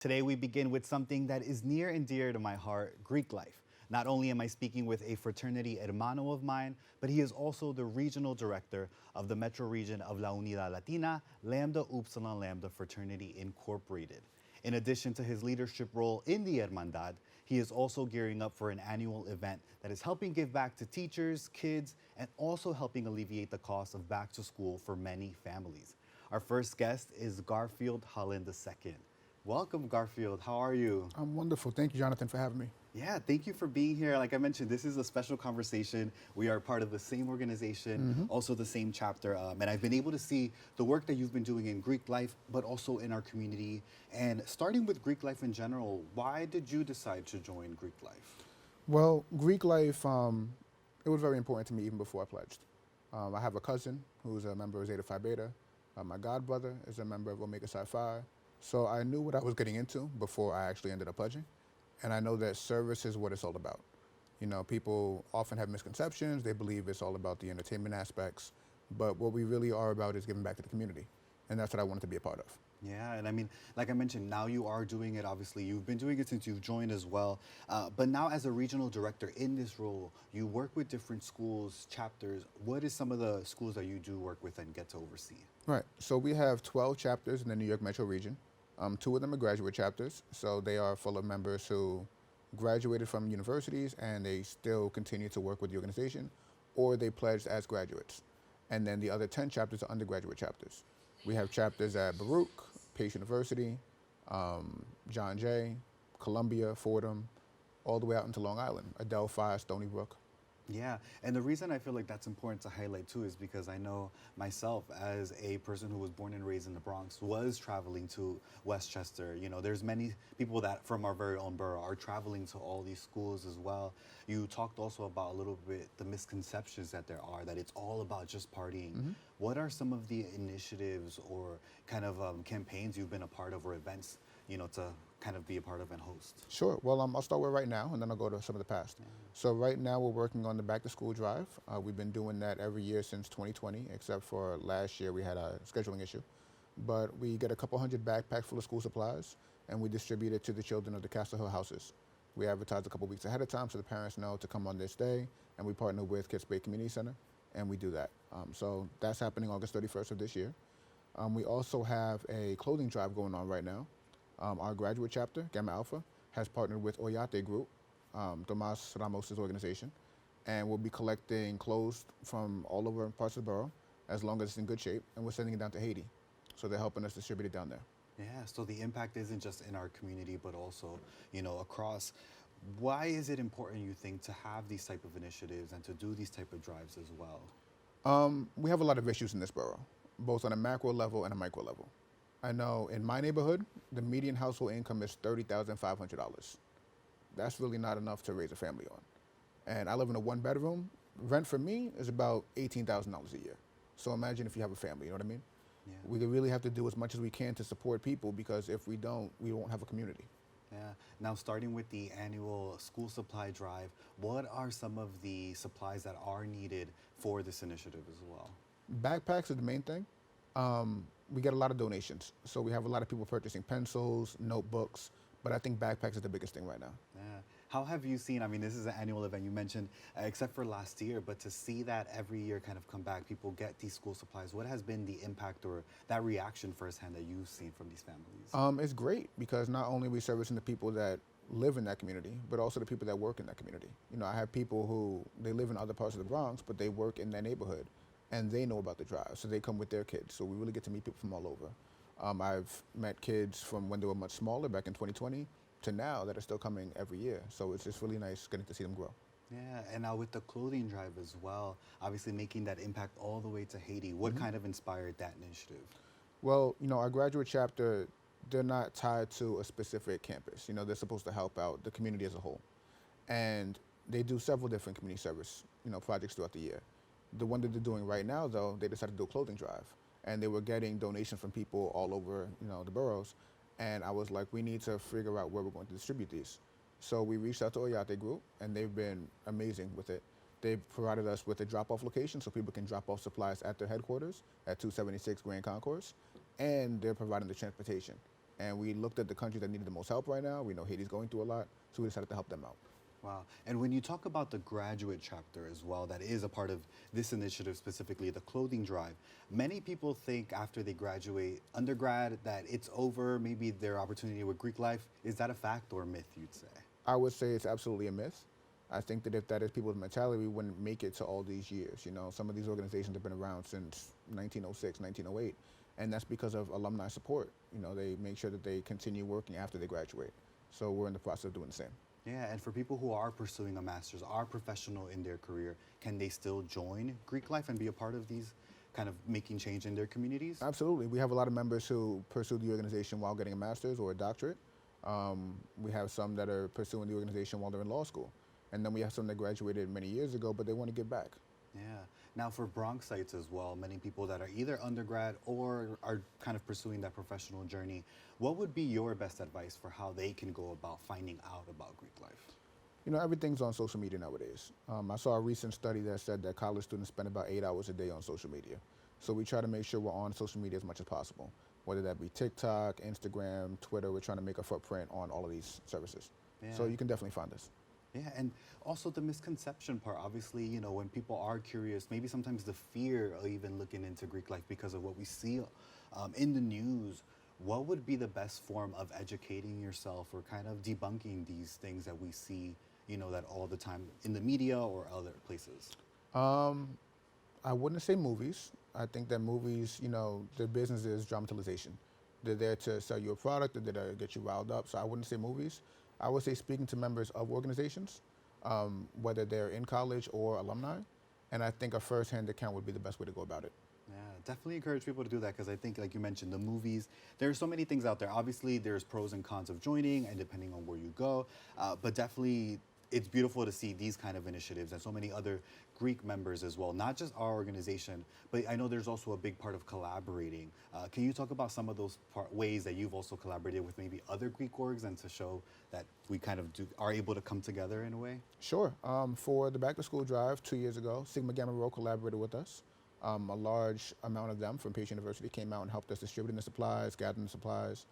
Today we begin with something that is near and dear to my heart, Greek life. Not only am I speaking with a fraternity hermano of mine, but he is also the regional director of the metro region of La Unidad Latina, Lambda Upsilon Lambda Fraternity Incorporated. In addition to his leadership role in the Hermandad, he is also gearing up for an annual event that is helping give back to teachers, kids, and also helping alleviate the cost of back to school for many families. Our first guest is Garfield Holland II. Welcome, Garfield. How are you? I'm wonderful. Thank you, Jonathan, for having me. Yeah, thank you for being here. Like I mentioned, this is a special conversation. We are part of the same organization, also the same chapter. And I've been able to see the work that you've been doing in Greek life, but also in our community. And starting with Greek life in general, why did you decide to join Greek life? Well, Greek life, it was very important to me even before I pledged. I have a cousin who's a member of Zeta Phi Beta. My god brother is a member of Omega Psi Phi. So I knew what I was getting into before I actually ended up pledging. And I know that service is what it's all about. You know, people often have misconceptions. They believe it's all about the entertainment aspects. But what we really are about is giving back to the community. And that's what I wanted to be a part of. Yeah, and I mean, like I mentioned, now you are doing it, obviously. You've been doing it since you've joined as well. But now as a regional director in this role, you work with different schools, chapters. What is some of the schools that you do work with and get to oversee? Right. So we have 12 chapters in the New York metro region. 2 of them are graduate chapters, so they are full of members who graduated from universities and they still continue to work with the organization, or they pledged as graduates. And then the other 10 chapters are undergraduate chapters. We have chapters at Baruch, Pace University, John Jay, Columbia, Fordham, all the way out into Long Island, Adelphi, Stony Brook. Yeah, and the reason I feel like that's important to highlight too is because I know myself as a person who was born and raised in the Bronx was traveling to Westchester. You know, there's many people that from our very own borough are traveling to all these schools as well. You talked also about a little bit the misconceptions that there are, that it's all about just partying. What are some of the initiatives or kind of campaigns you've been a part of or events, you know, to kind of be a part of and host? Sure. Well, I'll start with right now, and then I'll go to some of the past. So right now, we're working on the Back to School drive. We've been doing that every year since 2020, except for last year we had a scheduling issue. But we get a couple hundred backpacks full of school supplies, and we distribute it to the children of the Castle Hill houses. We advertise a couple weeks ahead of time so the parents know to come on this day, and we partner with Kids Bay Community Center, and we do that. So that's happening August 31st of this year. We also have a clothing drive going on right now. Our graduate chapter, Gamma Alpha, has partnered with Oyate Group, Tomas Ramos' organization, and we'll be collecting clothes from all over parts of the borough, as long as it's in good shape, and we're sending it down to Haiti. So they're helping us distribute it down there. Yeah, so the impact isn't just in our community, but also, you know, across. Why is it important, you think, to have these type of initiatives and to do these type of drives as well? We have a lot of issues in this borough, both on a macro level and a micro level. I know in my neighborhood, the median household income is $30,500. That's really not enough to raise a family on. And I live in a 1-bedroom. Rent for me is about $18,000 a year. So imagine if you have a family, you know what I mean? Yeah. We really have to do as much as we can to support people, because if we don't, we won't have a community. Yeah. Now, starting with the annual school supply drive, what are some of the supplies that are needed for this initiative as well? Backpacks are the main thing. We get a lot of donations. So we have a lot of people purchasing pencils, notebooks, but I think backpacks is the biggest thing right now. Yeah. How have you seen, I mean, this is an annual event you mentioned, except for last year, but to see that every year kind of come back, people get these school supplies, what has been the impact or that reaction firsthand that you've seen from these families? It's great, because not only are we servicing the people that live in that community, but also the people that work in that community. You know, I have people who, they live in other parts of the Bronx, but they work in that neighborhood, and they know about the drive, so they come with their kids. So we really get to meet people from all over. I've met kids from when they were much smaller, back in 2020, to now, that are still coming every year. So it's just really nice getting to see them grow. Yeah, and now with the clothing drive as well, obviously making that impact all the way to Haiti, what kind of inspired that initiative? Well, you know, our graduate chapter, they're not tied to a specific campus. You know, they're supposed to help out the community as a whole. And they do several different community service, you know, projects throughout the year. The one that they're doing right now, though, they decided to do a clothing drive. And they were getting donations from people all over, you know, the boroughs. And I was like, we need to figure out where we're going to distribute these. So we reached out to Oyate Group, and they've been amazing with it. They've provided us with a drop-off location so people can drop off supplies at their headquarters at 276 Grand Concourse, and they're providing the transportation. And we looked at the countries that needed the most help right now. We know Haiti's going through a lot, so we decided to help them out. Wow. And when you talk about the graduate chapter as well, that is a part of this initiative, specifically the clothing drive, many people think after they graduate undergrad that it's over, maybe their opportunity with Greek life. Is that a fact or a myth, you'd say? I would say it's absolutely a myth. I think that if that is people's mentality, we wouldn't make it to all these years. You know, some of these organizations have been around since 1906, 1908, and that's because of alumni support. You know, they make sure that they continue working after they graduate. So we're in the process of doing the same. Yeah, and for people who are pursuing a master's, are professional in their career, can they still join Greek life and be a part of these kind of making change in their communities? Absolutely. We have a lot of members who pursue the organization while getting a master's or a doctorate. We have some that are pursuing the organization while they're in law school. And then we have some that graduated many years ago, but they want to get back. Yeah. Now for Bronxites as well, many people that are either undergrad or are kind of pursuing that professional journey, what would be your best advice for how they can go about finding out about Greek life? You know, everything's on social media nowadays. I saw a recent study that said that college students spend about 8 hours a day on social media. So we try to make sure we're on social media as much as possible, whether that be TikTok, Instagram, Twitter. We're trying to make a footprint on all of these services. Yeah. So you can definitely find us. Yeah, and also the misconception part, obviously, you know, when people are curious, maybe sometimes the fear of even looking into Greek life because of what we see in the news, what would be the best form of educating yourself or kind of debunking these things that we see, you know, that all the time in the media or other places? I wouldn't say movies. I think that movies, you know, their business is dramatization. They're there to sell you a product, they're there to get you riled up. So I wouldn't say movies. I would say speaking to members of organizations, whether they're in college or alumni. And I think a first-hand account would be the best way to go about it. Yeah, definitely encourage people to do that because I think, like you mentioned, the movies, there are so many things out there. Obviously, there's pros and cons of joining and depending on where you go, but definitely it's beautiful to see these kind of initiatives and so many other Greek members as well, not just our organization, but I know there's also a big part of collaborating. Can you talk about some of those ways that you've also collaborated with maybe other Greek orgs and to show that we kind of are able to come together in a way? Sure. For the Back to School Drive 2 years ago, Sigma Gamma Rho collaborated with us. A large amount of them from Pace University came out and helped us distributing the supplies, gathering the supplies.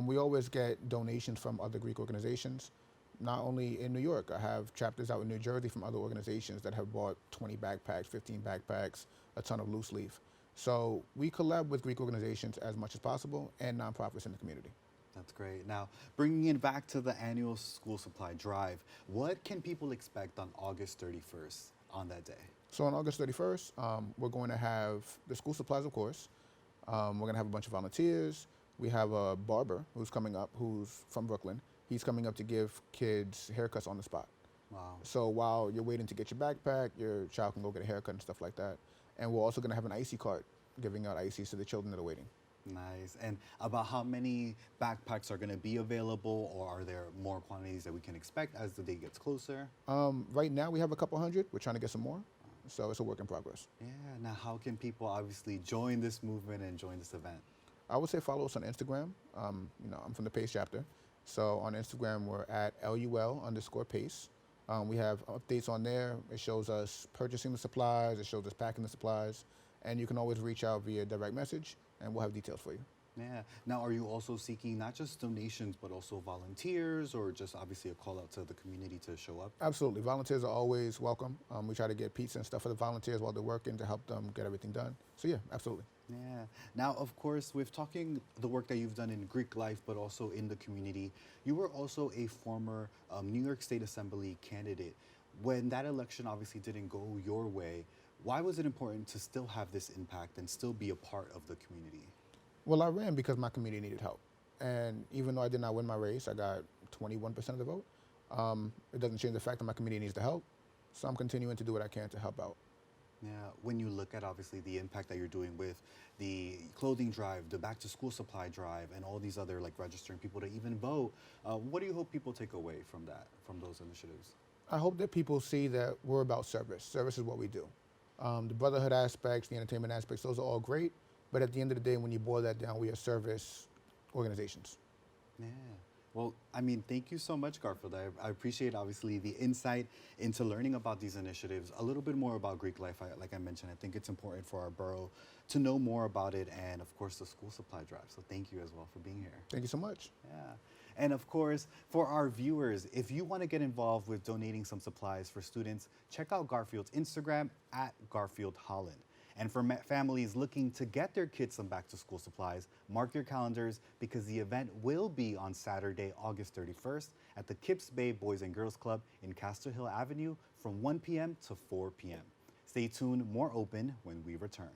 We always get donations from other Greek organizations. Not only in New York, I have chapters out in New Jersey from other organizations that have bought 20 backpacks, 15 backpacks, a ton of loose leaf. So we collab with Greek organizations as much as possible and nonprofits in the community. That's great. Now, bringing it back to the annual school supply drive, what can people expect on August 31st on that day? So on August 31st, we're going to have the school supplies, of course. We're going to have a bunch of volunteers. We have a barber who's coming up, who's from Brooklyn. He's coming up to give kids haircuts on the spot. Wow. So while you're waiting to get your backpack, your child can go get a haircut and stuff like that. And we're also going to have an icy cart giving out ices to the children that are waiting. Nice. And about how many backpacks are going to be available, or are there more quantities that we can expect as the day gets closer? Right now we have a couple hundred. We're trying to get some more. So it's a work in progress. Yeah. Now, how can people obviously join this movement and join this event? I would say follow us on Instagram. You know, I'm from the Pace chapter. So on Instagram, we're at LUL_Pace. We have updates on there. It shows us purchasing the supplies. It shows us packing the supplies. And you can always reach out via direct message, and we'll have details for you. Yeah. Now, are you also seeking not just donations, but also volunteers, or just obviously a call out to the community to show up? Absolutely. Volunteers are always welcome. We try to get pizza and stuff for the volunteers while they're working to help them get everything done. So yeah, absolutely. Yeah. Now, of course, with talking the work that you've done in Greek life, but also in the community, you were also a former New York State Assembly candidate. When that election obviously didn't go your way, why was it important to still have this impact and still be a part of the community? Well, I ran because my community needed help. And even though I did not win my race, I got 21% of the vote. It doesn't change the fact that my community needs the help. So I'm continuing to do what I can to help out. Yeah, when you look at obviously the impact that you're doing with the clothing drive, the back to school supply drive, and all these other like registering people to even vote, what do you hope people take away from that, from those initiatives? I hope that people see that we're about service. Service is what we do. The brotherhood aspects, the entertainment aspects, those are all great. But at the end of the day, when you boil that down, we are service organizations. Yeah. Well, I mean, thank you so much, Garfield. I appreciate, obviously, the insight into learning about these initiatives, a little bit more about Greek life. Like I mentioned, I think it's important for our borough to know more about it and, of course, the school supply drive. So thank you as well for being here. Thank you so much. Yeah. And of course, for our viewers, if you want to get involved with donating some supplies for students, check out Garfield's Instagram at Garfield Holland. And for families looking to get their kids some back to school supplies, mark your calendars because the event will be on Saturday, August 31st at the Kips Bay Boys and Girls Club in Castle Hill Avenue from 1 p.m. to 4 p.m. Stay tuned, more open when we return.